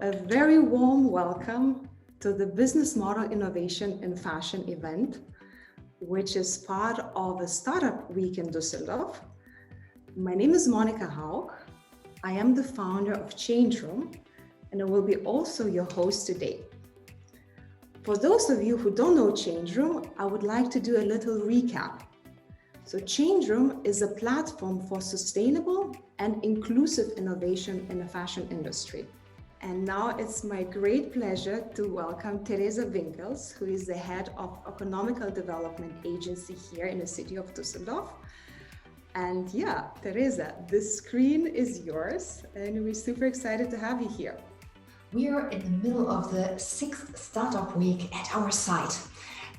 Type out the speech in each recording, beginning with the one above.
A very warm welcome to the Business Model Innovation in Fashion event, which is part of a Startup Week in Düsseldorf. My name is Monica Haug. I am the founder of Change Room, and I will be also your host today. For those of you who don't know Change Room, I would like to do a little recap. So Change Room is a platform for sustainable and inclusive innovation in the fashion industry. And now it's my great pleasure to welcome Teresa Winkels, who is the head of Economical Development Agency here in the city of Düsseldorf. And yeah, Teresa, the screen is yours, and we're super excited to have you here. We are in the middle of the 6th Startup Week at our site.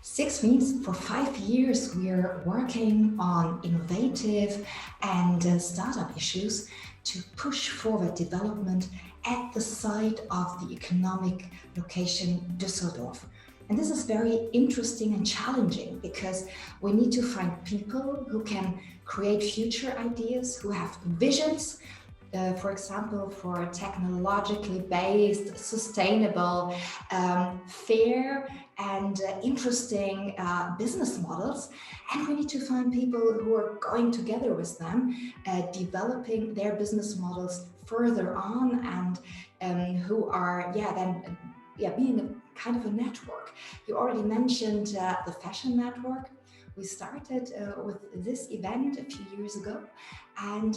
6 means for 5 years we are working on innovative and startup issues to push forward development at the site of the economic location Düsseldorf. And this is very interesting and challenging because we need to find people who can create future ideas, who have visions, for example, for technologically based, sustainable, fair and interesting business models. And we need to find people who are going together with them, developing their business models further on and who are being a kind of a network. You already mentioned the fashion network. We started with this event a few years ago, and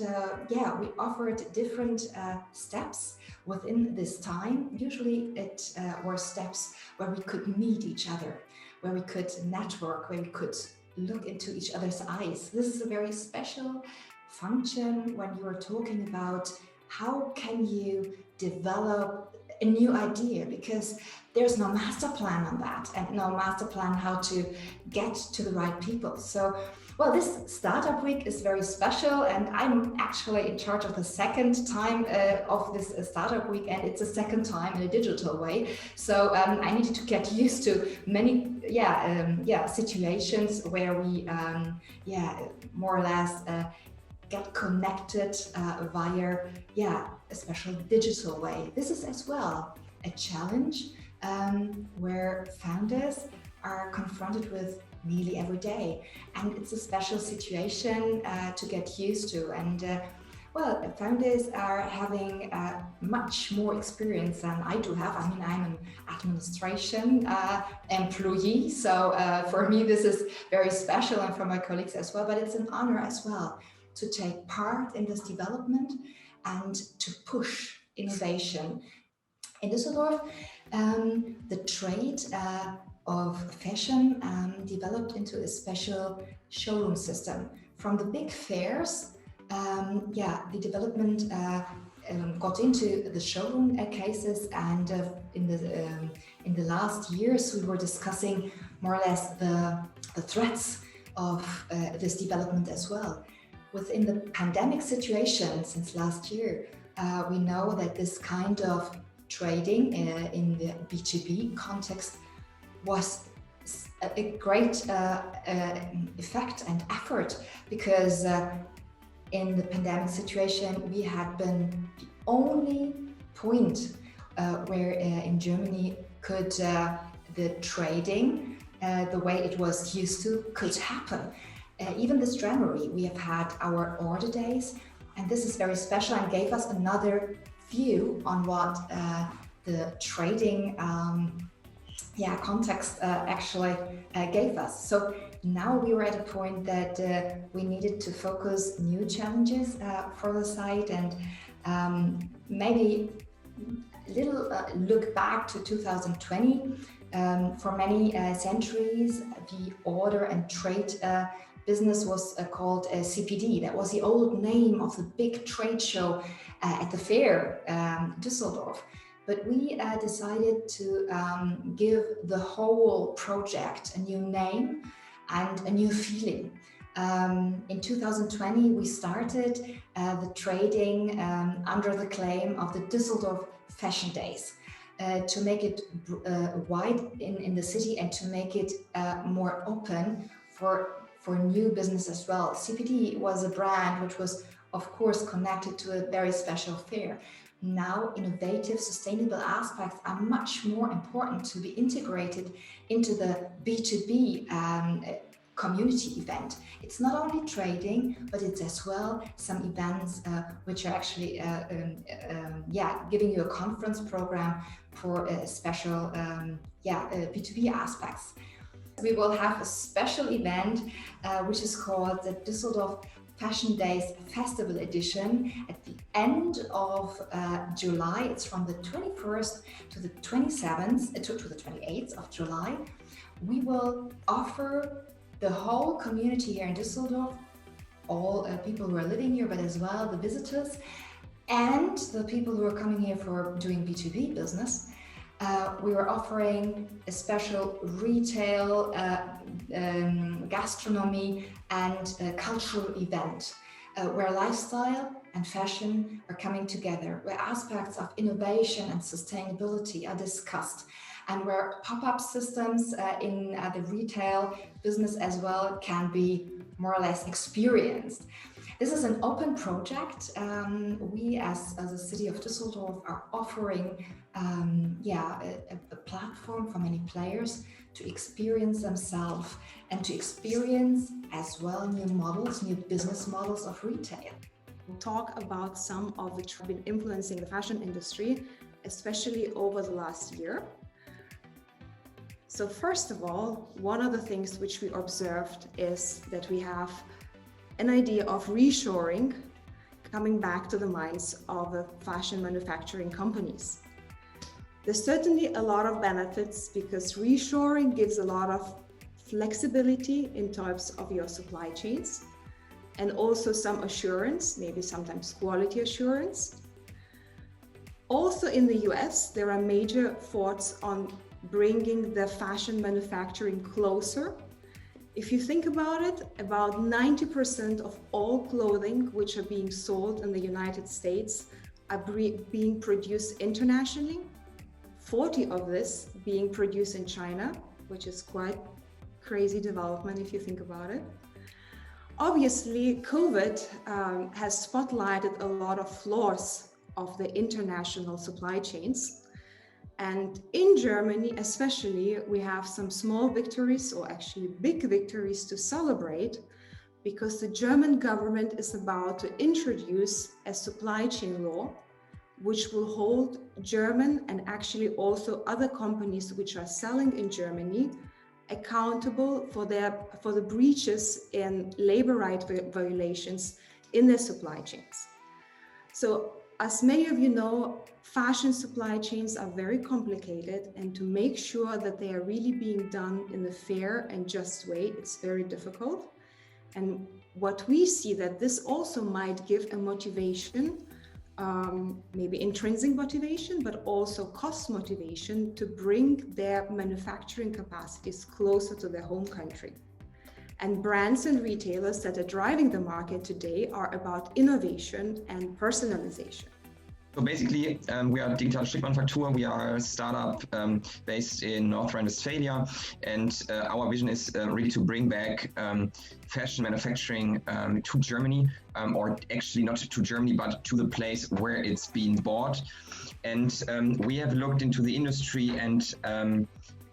we offered different steps within this time. Usually it were steps where we could meet each other, where we could network, where we could look into each other's eyes. This is a very special function when you are talking about how can you develop a new idea, because there's no master plan on that and no master plan how to get to the right people. So, well, this Startup Week is very special, and I'm actually in charge of the second time of this Startup Week, and it's the second time in a digital way. So I needed to get used to many situations where we more or less get connected via a special digital way. This is as well a challenge where founders are confronted with nearly every day, and it's a special situation to get used to. And founders are having much more experience than I do have. I mean, I'm an administration employee, so for me this is very special, and for my colleagues as well, but it's an honor as well to take part in this development and to push innovation. In Düsseldorf, the trade of fashion developed into a special showroom system. From the big fairs, the development got into the showroom cases, and in the last years we were discussing more or less the threats of this development as well. Within the pandemic situation since last year, we know that this kind of trading in the B2B context was a great effect and effort, because in the pandemic situation we had been the only point where in Germany could the trading the way it was used to could happen. Even this January, we have had our order days, and this is very special and gave us another view on what the trading context actually gave us. So now we were at a point that we needed to focus new challenges for the site, and maybe a little look back to 2020. For many centuries, the order and trade business was called CPD. That was the old name of the big trade show at the fair, Düsseldorf. But we decided to give the whole project a new name and a new feeling. In 2020, we started the trading under the claim of the Düsseldorf Fashion Days. To make it wide in the city and to make it more open for new business as well. CPD was a brand which was of course, connected to a very special fair. Now, innovative, sustainable aspects are much more important to be integrated into the B2B community event. It's not only trading, but it's as well some events which are actually giving you a conference program for special B2B aspects. We will have a special event which is called the Düsseldorf Fashion Days Festival Edition at the end of July. It's from the 21st to the 27th to the 28th of July. We will offer the whole community here in Düsseldorf, all people who are living here, but as well the visitors and the people who are coming here for doing B2B business. We are offering a special retail, gastronomy and cultural event where lifestyle and fashion are coming together, where aspects of innovation and sustainability are discussed, and where pop-up systems in the retail business as well can be more or less experienced. This is an open project. We as the city of Düsseldorf are offering a platform for many players to experience themselves and to experience as well new models, new business models of retail. We'll talk about some of which have been influencing the fashion industry, especially over the last year. So first of all, one of the things which we observed is that we have an idea of reshoring coming back to the minds of the fashion manufacturing companies. There's certainly a lot of benefits because reshoring gives a lot of flexibility in terms of your supply chains and also some assurance, maybe sometimes quality assurance. Also in the US, there are major efforts on bringing the fashion manufacturing closer. If you think about it, about 90% of all clothing which are being sold in the United States are being produced internationally. 40 of this being produced in China, which is quite crazy development if you think about it. Obviously, COVID has spotlighted a lot of flaws of the international supply chains. And in Germany, especially, we have some small victories, or actually big victories to celebrate, because the German government is about to introduce a supply chain law, which will hold German and actually also other companies which are selling in Germany accountable for the breaches in labor right violations in their supply chains. So, as many of you know, fashion supply chains are very complicated, and to make sure that they are really being done in a fair and just way, it's very difficult. And what we see that this also might give a motivation, maybe intrinsic motivation, but also cost motivation to bring their manufacturing capacities closer to their home country. And brands and retailers that are driving the market today are about innovation and personalization. So basically, we are Digital Strickmanufaktur. We are a startup based in North Rhine-Westphalia, and our vision is really to bring back fashion manufacturing to Germany, or actually not to Germany, but to the place where it's being bought. And we have looked into the industry and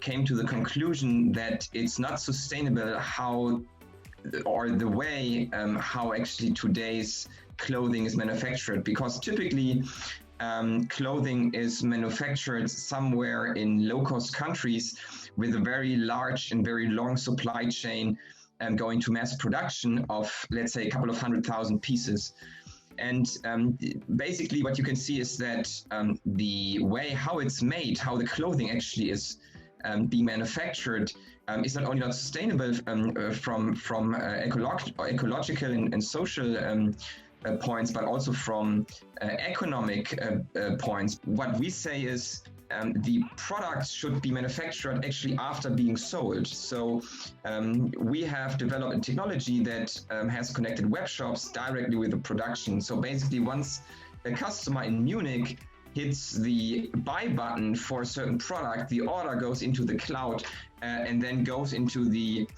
came to the conclusion that it's not sustainable how actually today's clothing is manufactured, because typically clothing is manufactured somewhere in low-cost countries with a very large and very long supply chain going to mass production of, let's say, a couple of 100,000 pieces. And basically what you can see is that the way how it's made, how the clothing actually is being manufactured is not only not sustainable from ecological and social points, but also from economic points. What we say is the products should be manufactured actually after being sold. So we have developed a technology that has connected web shops directly with the production. So basically, once a customer in Munich hits the buy button for a certain product, the order goes into the cloud and then goes into the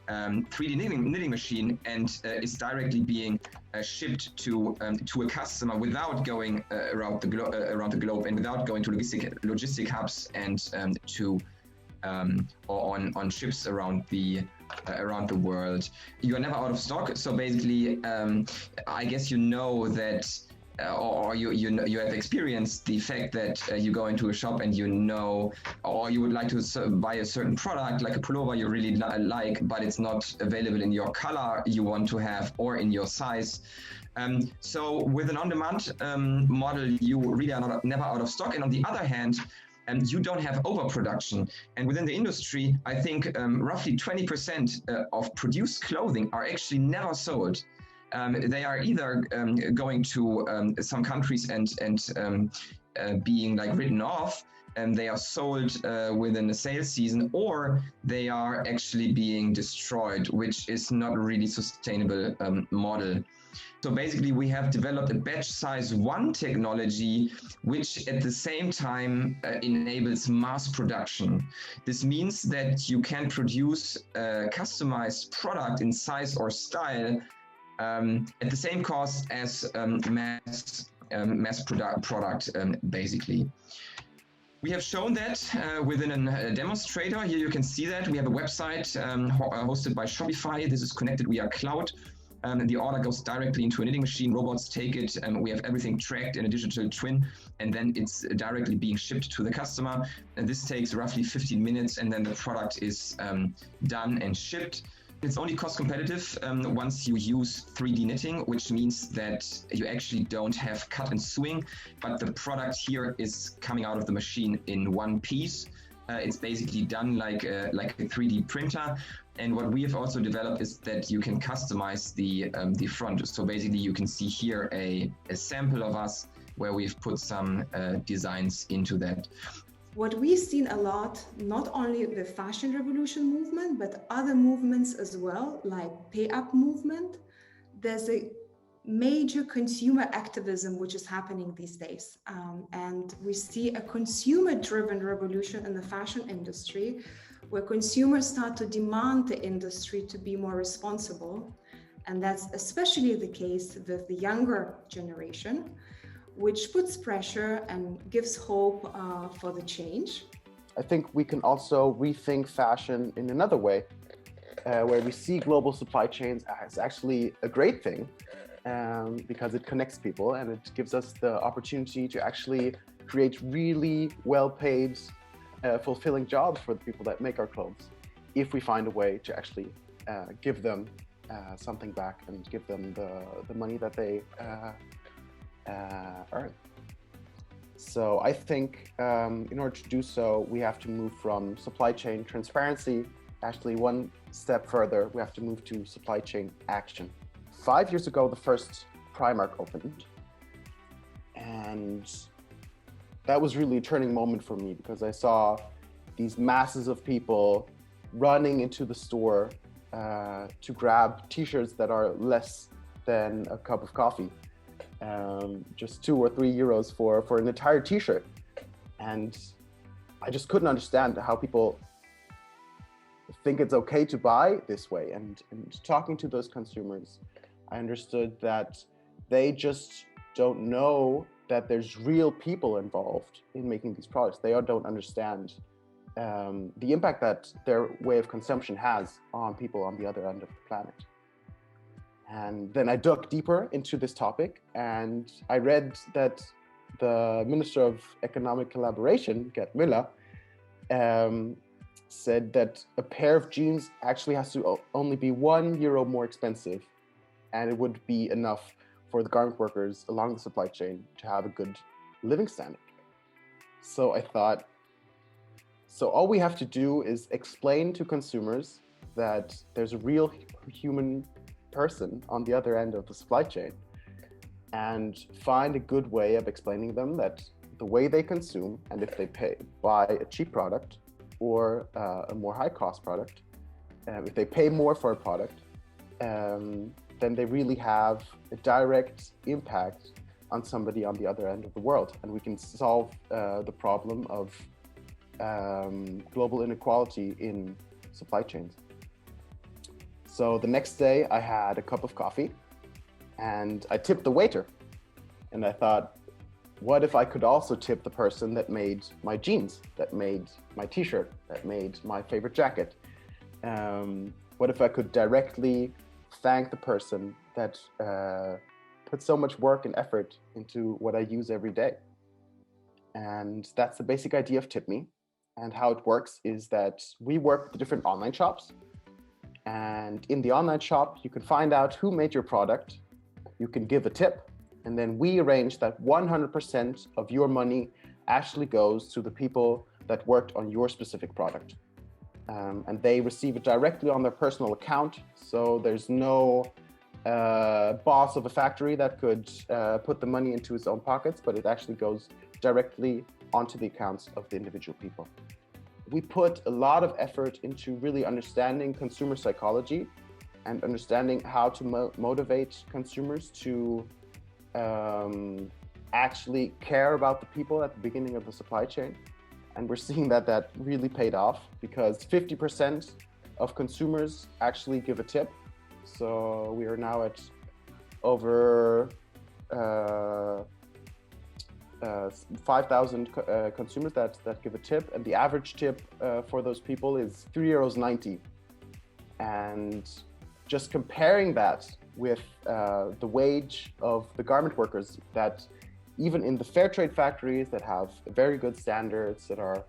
3D knitting machine and is directly being shipped to a customer without going around the globe and without going to logistic hubs and or on ships around the world. You are never out of stock. So basically, I guess you know that. Or you have experienced the fact that you go into a shop and you know, or you would like to buy a certain product like a pullover you really like, but it's not available in your color you want to have or in your size. So with an on-demand model, you really are never out of stock. And on the other hand, you don't have overproduction. And within the industry, I think roughly 20% of produced clothing are actually never sold. They are either going to some countries and being like written off, and they are sold within the sales season, or they are actually being destroyed, which is not a really sustainable model. So basically, we have developed a batch size 1 technology, which at the same time enables mass production. This means that you can produce a customized product in size or style at the same cost as mass product, basically. We have shown that within a demonstrator. Here you can see that we have a website hosted by Shopify. This is connected via cloud. The order goes directly into a knitting machine. Robots take it, and we have everything tracked in a digital twin, and then it's directly being shipped to the customer. And this takes roughly 15 minutes, and then the product is done and shipped. It's only cost competitive once you use 3D knitting, which means that you actually don't have cut and sewing, but the product here is coming out of the machine in one piece. It's basically done like a 3D printer. And what we have also developed is that you can customize the front. So basically you can see here a sample of us where we've put some designs into that. What we've seen a lot, not only the fashion revolution movement, but other movements as well, like pay up movement, there's a major consumer activism which is happening these days. And we see a consumer-driven revolution in the fashion industry, where consumers start to demand the industry to be more responsible. And that's especially the case with the younger generation, which puts pressure and gives hope for the change. I think we can also rethink fashion in another way, where we see global supply chains as actually a great thing, because it connects people and it gives us the opportunity to actually create really well-paid, fulfilling jobs for the people that make our clothes, if we find a way to actually give them something back and give them the money that they earn. So I think in order to do so, we have to move from supply chain transparency, actually one step further, we have to move to supply chain action. 5 years ago, the first Primark opened, and that was really a turning moment for me, because I saw these masses of people running into the store to grab t-shirts that are less than a cup of coffee. Just 2 or 3 euros for an entire t-shirt. And I just couldn't understand how people think it's okay to buy this way. And talking to those consumers, I understood that they just don't know that there's real people involved in making these products. They don't understand the impact that their way of consumption has on people on the other end of the planet. And then I dug deeper into this topic, and I read that the Minister of Economic Collaboration, Gerd Müller, said that a pair of jeans actually has to only be €1 more expensive, and it would be enough for the garment workers along the supply chain to have a good living standard. So I thought, so all we have to do is explain to consumers that there's a real human person on the other end of the supply chain, and find a good way of explaining them that the way they consume, and if they buy a cheap product or a more high cost product, if they pay more for a product, then they really have a direct impact on somebody on the other end of the world, and we can solve the problem of global inequality in supply chains. So the next day I had a cup of coffee and I tipped the waiter. And I thought, what if I could also tip the person that made my jeans, that made my t-shirt, that made my favorite jacket? What if I could directly thank the person that put so much work and effort into what I use every day? And that's the basic idea of Tip Me. And how it works is that we work with the different online shops. And in the online shop, you can find out who made your product. You can give a tip. And then we arrange that 100% of your money actually goes to the people that worked on your specific product. And they receive it directly on their personal account. So there's no boss of a factory that could put the money into his own pockets, but it actually goes directly onto the accounts of the individual people. We put a lot of effort into really understanding consumer psychology and understanding how to motivate consumers to actually care about the people at the beginning of the supply chain. And we're seeing that that really paid off, because 50% of consumers actually give a tip. So we are now at over 5,000 consumers that give a tip, and the average tip for those people is €3.90. And just comparing that with the wage of the garment workers, that even in the fair trade factories that have very good standards, that are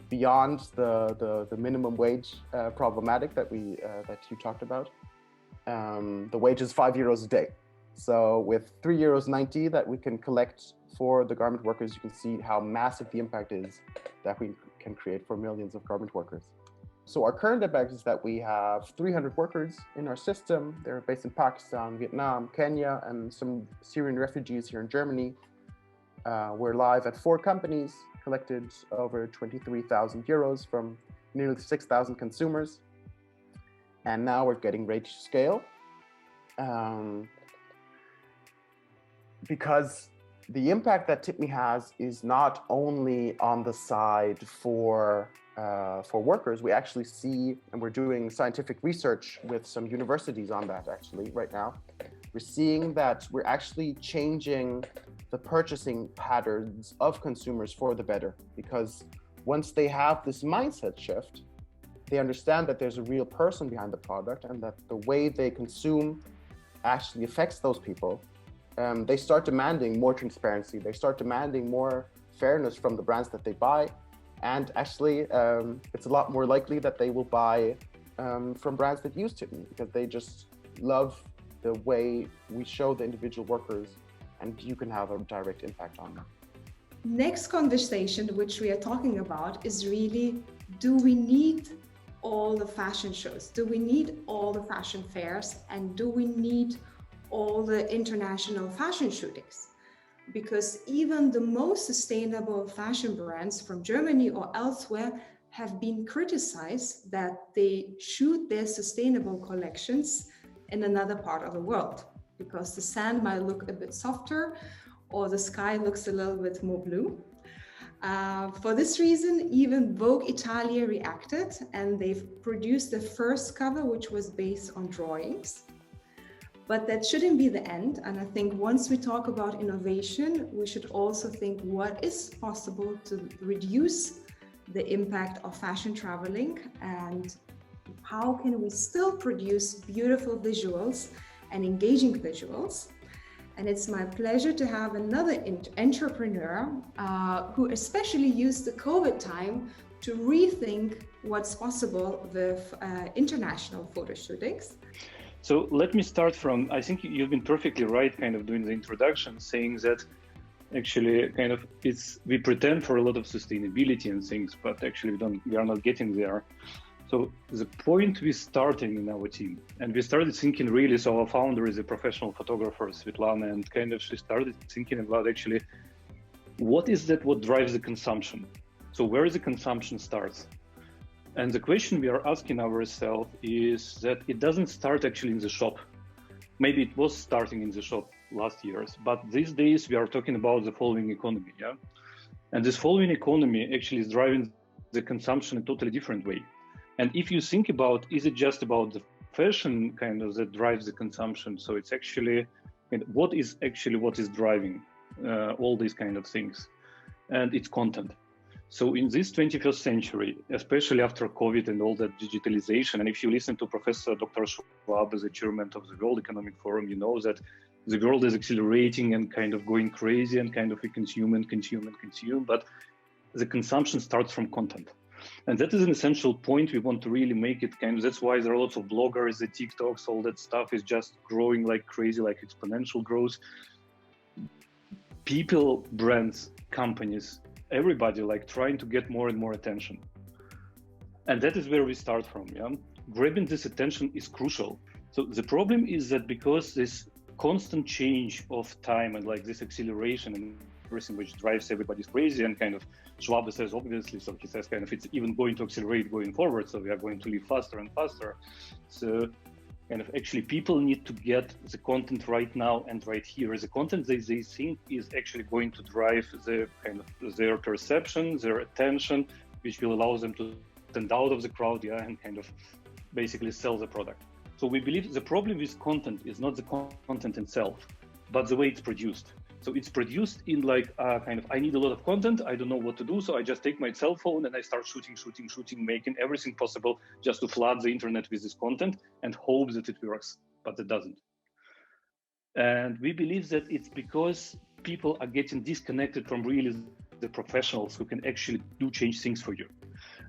beyond the minimum wage problematic that you talked about, the wage is €5 a day. So with €3.90 that we can collect for the garment workers, you can see how massive the impact is that we can create for millions of garment workers. So our current impact is that we have 300 workers in our system. They're based in Pakistan, Vietnam, Kenya, and some Syrian refugees here in Germany. We're live at 4 companies, collected over €23,000 from nearly 6,000 consumers. And now we're getting ready to scale. Because the impact that TipMe has is not only on the side for workers. We actually see, and we're doing scientific research with some universities on that actually right now. We're seeing that we're actually changing the purchasing patterns of consumers for the better, because once they have this mindset shift, they understand that there's a real person behind the product and that the way they consume actually affects those people. They start demanding more transparency. They start demanding more fairness from the brands that they buy. And actually, it's a lot more likely that they will buy from brands that use Tipney, because they just love the way we show the individual workers, and you can have a direct impact on them. Next conversation, which we are talking about, is really, do we need all the fashion shows? Do we need all the fashion fairs? And do we need all the international fashion shootings? Because even the most sustainable fashion brands from Germany or elsewhere have been criticized that they shoot their sustainable collections in another part of the world, because the sand might look a bit softer or the sky looks a little bit more blue. For this reason, even Vogue Italia reacted, and they've produced the first cover, which was based on drawings. But that shouldn't be the end. And I think once we talk about innovation, we should also think what is possible to reduce the impact of fashion traveling, and how can we still produce beautiful visuals and engaging visuals. And it's my pleasure to have another entrepreneur who especially used the COVID time to rethink what's possible with international photo shootings. So let me start from, I think you've been perfectly right kind of doing the introduction, saying that actually kind of we pretend for a lot of sustainability and things, but actually we are not getting there. So the point we started in our team, and we started thinking really, so our founder is a professional photographer, Svetlana, and kind of she started thinking about actually, what is that what drives the consumption? So where the consumption starts? And the question we are asking ourselves is that it doesn't start actually in the shop. Maybe it was starting in the shop last years, but these days we are talking about the following economy, yeah? And this following economy actually is driving the consumption in a totally different way. And if you think about, is it just about the fashion kind of that drives the consumption? So it's actually, what is driving all these kind of things? And it's content. So in this 21st century, especially after COVID and all that digitalization, and if you listen to Professor Dr. Schwab as the chairman of the World Economic Forum, you know that the world is accelerating and kind of going crazy and kind of we consume and consume and consume, but the consumption starts from content. And that is an essential point we want to really make it kind of, that's why there are lots of bloggers, the TikToks, all that stuff is just growing like crazy, like exponential growth. People, brands, companies, everybody like trying to get more and more attention. And that is where we start from, yeah? Grabbing this attention is crucial. So the problem is that because this constant change of time and like this acceleration and everything which drives everybody crazy and kind of Schwab says obviously, so he says kind of it's even going to accelerate going forward, so we are going to live faster and faster. So kind of actually people need to get the content right now and right here. The content they think is actually going to drive the kind of their perception, their attention, which will allow them to stand out of the crowd, yeah, and kind of basically sell the product. So we believe the problem with content is not the content itself, but the way it's produced. So it's produced in like kind of, I need a lot of content, I don't know what to do, so I just take my cell phone and I start shooting, making everything possible just to flood the internet with this content and hope that it works, but it doesn't. And we believe that it's because people are getting disconnected from really the professionals who can actually do change things for you.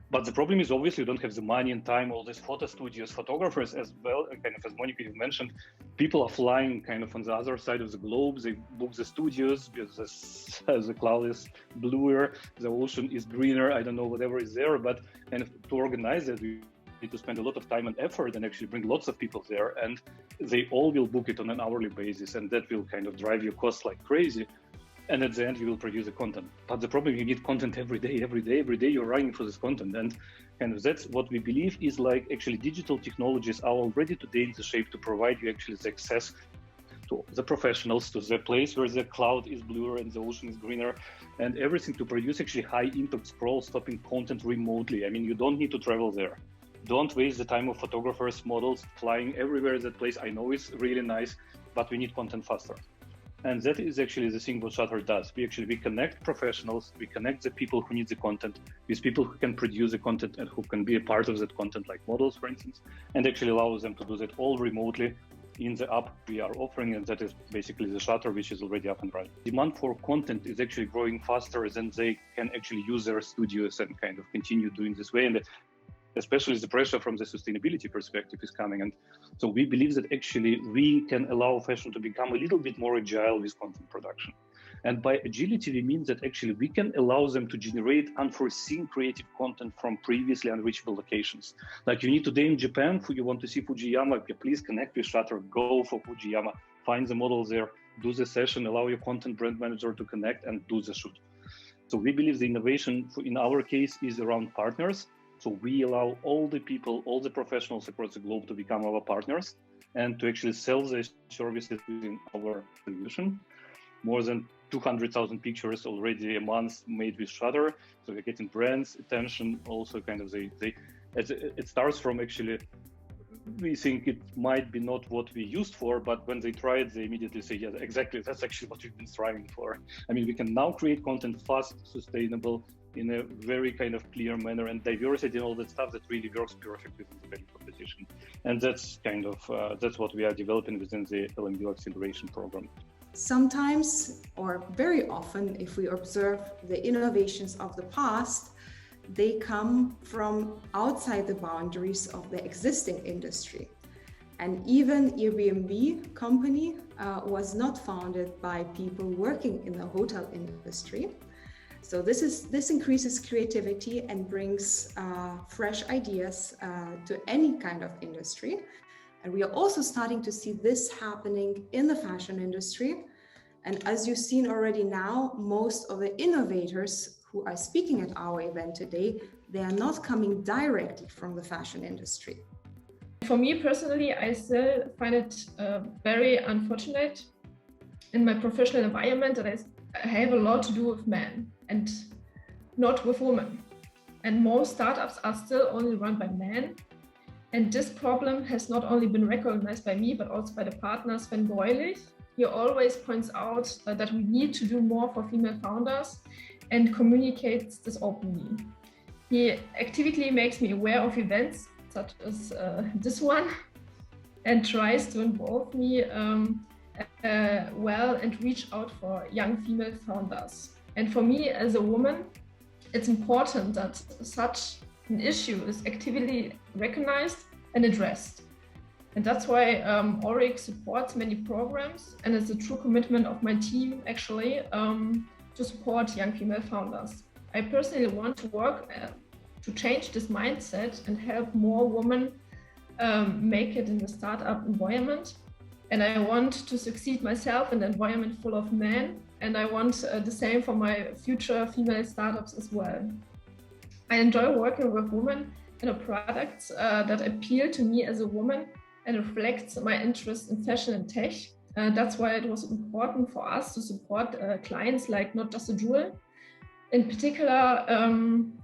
But the problem is obviously you don't have the money and time, all these photo studios, photographers as well, and kind of as Monica you mentioned, people are flying kind of on the other side of the globe, they book the studios because the cloud is bluer, the ocean is greener, I don't know, whatever is there, but kind of to organize it, we need to spend a lot of time and effort and actually bring lots of people there, and they all will book it on an hourly basis, and that will kind of drive your costs like crazy. And at the end, you will produce the content. But the problem, you need content every day you're running for this content. And kind of that's what we believe is like actually digital technologies are already today in the shape to provide you actually the access to the professionals, to the place where the cloud is bluer and the ocean is greener and everything to produce actually high impact scroll stopping content remotely. I mean, you don't need to travel there. Don't waste the time of photographers, models flying everywhere that place. I know it's really nice, but we need content faster. And that is actually the thing what Shutter does. We connect professionals, we connect the people who need the content with people who can produce the content and who can be a part of that content, like models, for instance, and actually allows them to do that all remotely in the app we are offering. And that is basically the Shutter, which is already up and running. Demand for content is actually growing faster than they can actually use their studios and kind of continue doing this way. And especially the pressure from the sustainability perspective is coming. And so we believe that actually we can allow fashion to become a little bit more agile with content production. And by agility, we mean that actually we can allow them to generate unforeseen creative content from previously unreachable locations. Like you need today in Japan, you want to see Fujiyama, please connect with Shutter, go for Fujiyama, find the model there, do the session, allow your content brand manager to connect and do the shoot. So we believe the innovation in our case is around partners. So we allow all the people, all the professionals across the globe to become our partners and to actually sell their services within our solution. More than 200,000 pictures already a month made with Shutter. So we're getting brands attention. Also, kind of it starts from actually, we think it might be not what we used for, but when they try it, they immediately say, yeah, exactly, that's actually what we've been striving for. I mean, we can now create content fast, sustainable, in a very kind of clear manner, and diversity and all that stuff that really works perfectly with the value proposition. And that's kind of, that's what we are developing within the LMU acceleration program. Sometimes, or very often, if we observe the innovations of the past, they come from outside the boundaries of the existing industry. And even Airbnb company was not founded by people working in the hotel industry. So this increases creativity and brings fresh ideas to any kind of industry. And we are also starting to see this happening in the fashion industry. And as you've seen already now, most of the innovators who are speaking at our event today, they are not coming directly from the fashion industry. For me personally, I still find it very unfortunate in my professional environment that I have a lot to do with men and not with women. and most startups are still only run by men. And this problem has not only been recognized by me, but also by the partner Sven Greulich. He always points out that we need to do more for female founders and communicates this openly. He actively makes me aware of events such as this one and tries to involve me well and reach out for young female founders. And for me as a woman, it's important that such an issue is actively recognized and addressed. And that's why ORIC supports many programs, and it's a true commitment of my team actually to support young female founders. I personally want to work to change this mindset and help more women make it in the startup environment. And I want to succeed myself in an environment full of men, and I want the same for my future female startups as well. I enjoy working with women in products that appeal to me as a woman and reflects my interest in fashion and tech. That's why it was important for us to support clients like Not Just a Jewel. In particular,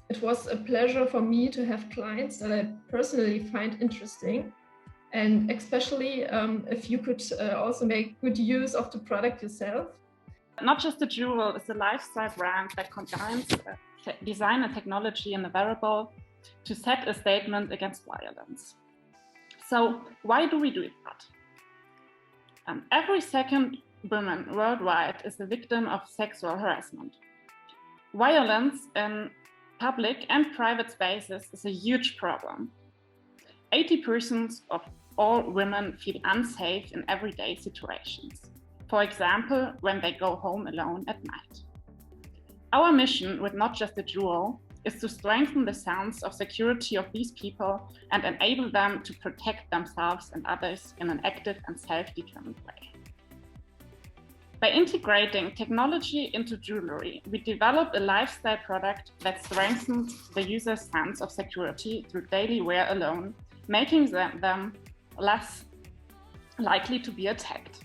it was a pleasure for me to have clients that I personally find interesting, and especially if you could also make good use of the product yourself. Not Just a Jewel is a lifestyle brand that combines design and technology in a wearable to set a statement against violence. So why do we do that? Every second woman worldwide is the victim of sexual harassment. Violence in public and private spaces is a huge problem. 80% of all women feel unsafe in everyday situations. For example, when they go home alone at night. Our mission with Not Just a Jewel is to strengthen the sense of security of these people and enable them to protect themselves and others in an active and self-determined way. By integrating technology into jewelry, we developed a lifestyle product that strengthens the user's sense of security through daily wear alone, making them less likely to be attacked.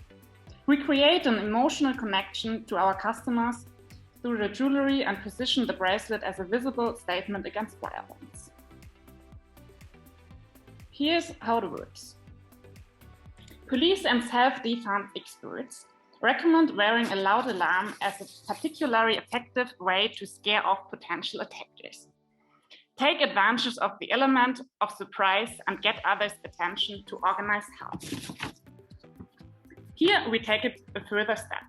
We create an emotional connection to our customers through the jewelry and position the bracelet as a visible statement against violence. Here's how it works. Police and self-defense experts recommend wearing a loud alarm as a particularly effective way to scare off potential attackers. Take advantage of the element of surprise and get others' attention to organize help. Here we take it a further step.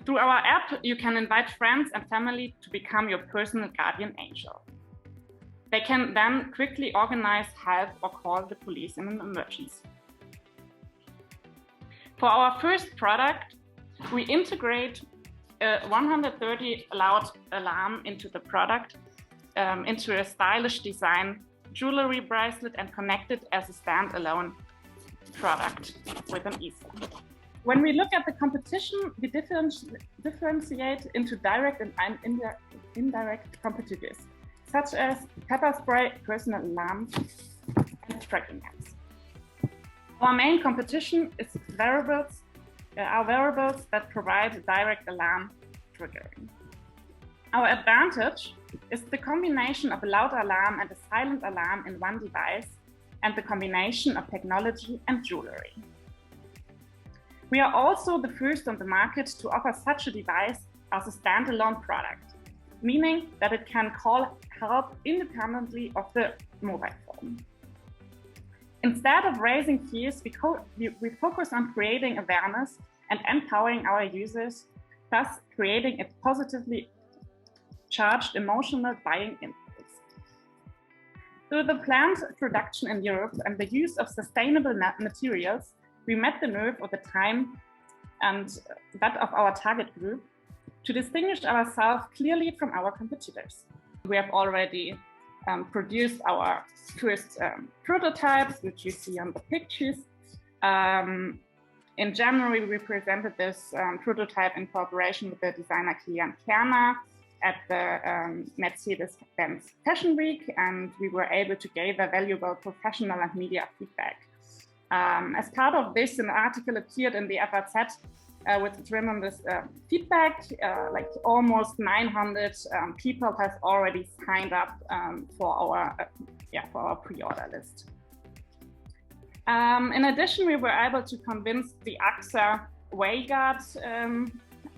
Through our app, you can invite friends and family to become your personal guardian angel. They can then quickly organize help or call the police in an emergency. For our first product, we integrate a 130 loud alarm into the product, into a stylish design jewelry bracelet, and connect it as a standalone product with an eSIM. When we look at the competition, we differentiate into direct and indirect competitors, such as pepper spray, personal alarms, and tracking apps. Our main competition is wearables that provide direct alarm triggering. Our advantage is the combination of a loud alarm and a silent alarm in one device, and the combination of technology and jewelry. We are also the first on the market to offer such a device as a standalone product, meaning that it can call help independently of the mobile phone. Instead of raising fears, we focus on creating awareness and empowering our users, thus creating a positively charged emotional buying impulse. Through the planned production in Europe and the use of sustainable materials, we met the nerve of the time and that of our target group to distinguish ourselves clearly from our competitors. We have already produced our first prototypes, which you see on the pictures. In January, we presented this prototype in cooperation with the designer Kilian Kerner at the Mercedes-Benz Fashion Week, and we were able to gather valuable professional and media feedback. As part of this, an article appeared in the FAZ with tremendous feedback. Like almost 900 people have already signed up for our pre-order list. In addition, we were able to convince the AXA Wayguard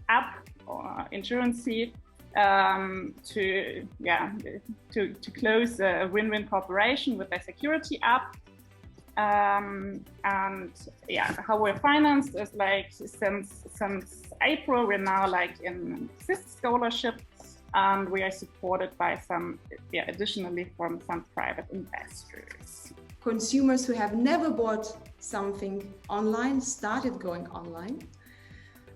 app or insurancy to close a win-win cooperation with their security app. And how we're financed is like since April, we're now like in CIS scholarship, and we are supported by some additionally from some private investors. Consumers who have never bought something online started going online.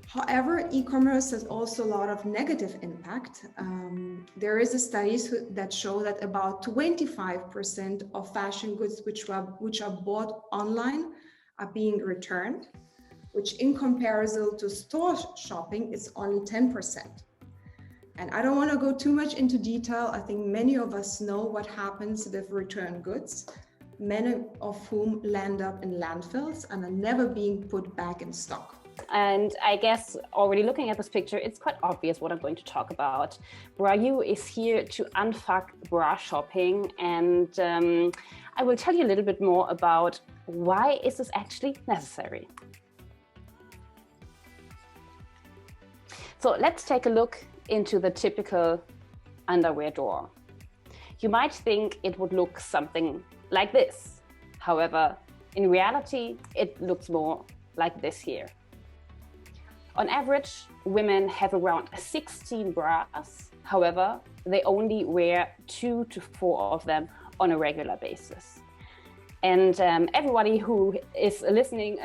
However, e-commerce has also a lot of negative impact. There is a studies that show that about 25% of fashion goods which are bought online are being returned, which in comparison to store shopping is only 10%. And I don't want to go too much into detail. I think many of us know what happens with returned goods, many of whom land up in landfills and are never being put back in stock. And I guess already looking at this picture, it's quite obvious what I'm going to talk about. BraU is here to unfuck bra shopping, and I will tell you a little bit more about why is this actually necessary. So let's take a look into the typical underwear drawer. You might think it would look something like this. However, in reality, it looks more like this here. On average, women have around 16 bras. However, they only wear 2 to 4 of them on a regular basis. And everybody who is listening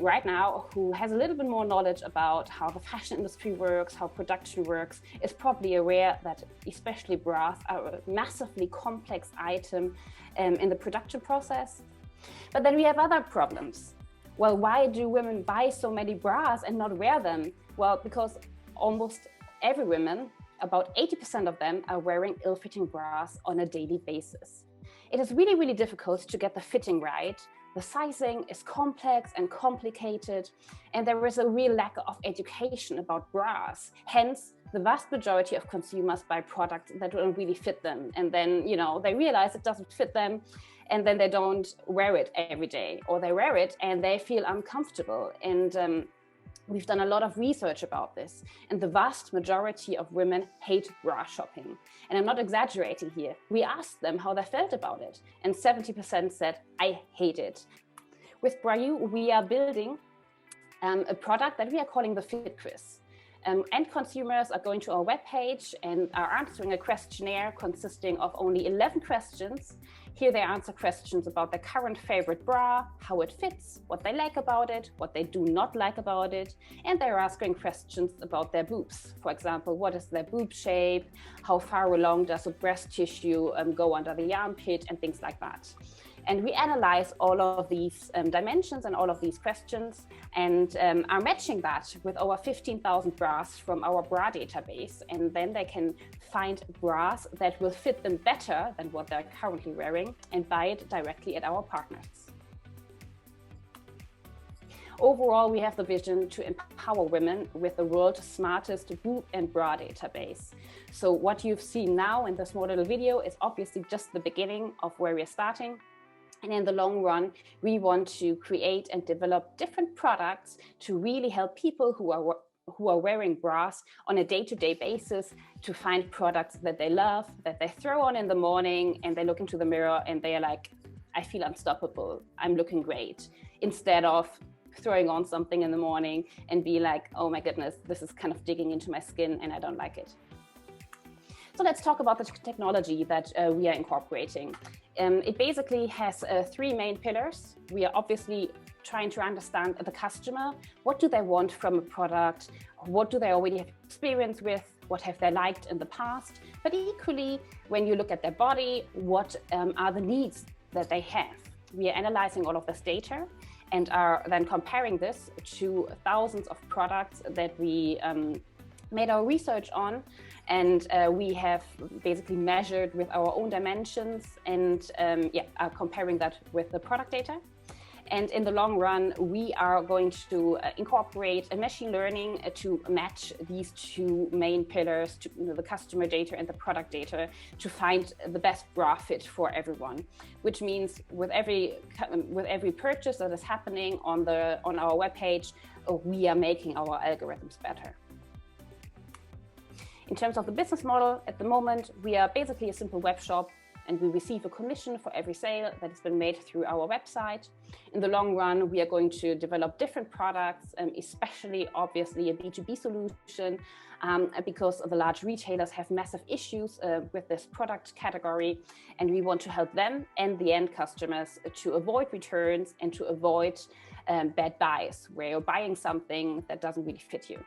right now, who has a little bit more knowledge about how the fashion industry works, how production works, is probably aware that especially bras are a massively complex item in the production process. But then we have other problems. Well, why do women buy so many bras and not wear them? Well, because almost every woman, about 80% of them, are wearing ill-fitting bras on a daily basis. It is really, really difficult to get the fitting right. The sizing is complex and complicated, and there is a real lack of education about bras. Hence, the vast majority of consumers buy products that don't really fit them. And then, they realize it doesn't fit them, and then they don't wear it every day, or they wear it and they feel uncomfortable. And we've done a lot of research about this, and the vast majority of women hate bra shopping. And I'm not exaggerating here. We asked them how they felt about it, and 70% said, I hate it. With BraU, we are building a product that we are calling the Fit Quiz. And consumers are going to our webpage and are answering a questionnaire consisting of only 11 questions. Here they answer questions about their current favorite bra, how it fits, what they like about it, what they do not like about it, and they're asking questions about their boobs. For example, what is their boob shape, how far along does the breast tissue go under the armpit, and things like that. And we analyze all of these dimensions and all of these questions, and are matching that with over 15,000 bras from our bra database. And then they can find bras that will fit them better than what they're currently wearing and buy it directly at our partners. Overall, we have the vision to empower women with the world's smartest boob and bra database. So what you've seen now in this small little video is obviously just the beginning of where we're starting. And in the long run, we want to create and develop different products to really help people who are wearing bras on a day-to-day basis to find products that they love, that they throw on in the morning, and they look into the mirror and they are like, I feel unstoppable, I'm looking great, instead of throwing on something in the morning and be like, oh my goodness, this is kind of digging into my skin and I don't like it. So let's talk about the technology that we are incorporating. It basically has 3 main pillars. We are obviously trying to understand the customer. What do they want from a product? What do they already have experience with? What have they liked in the past? But equally, when you look at their body, what are the needs that they have? We are analyzing all of this data and are then comparing this to thousands of products that we made our research on, and we have basically measured with our own dimensions and are comparing that with the product data. And in the long run, we are going to incorporate a machine learning to match these two main pillars, to, the customer data and the product data, to find the best bra fit for everyone. Which means with every purchase that is happening on our webpage, we are making our algorithms better. In terms of the business model, at the moment, we are basically a simple web shop, and we receive a commission for every sale that has been made through our website. In the long run, we are going to develop different products, especially obviously a B2B solution, because the large retailers have massive issues with this product category, and we want to help them and the end customers to avoid returns and to avoid bad buys, where you're buying something that doesn't really fit you.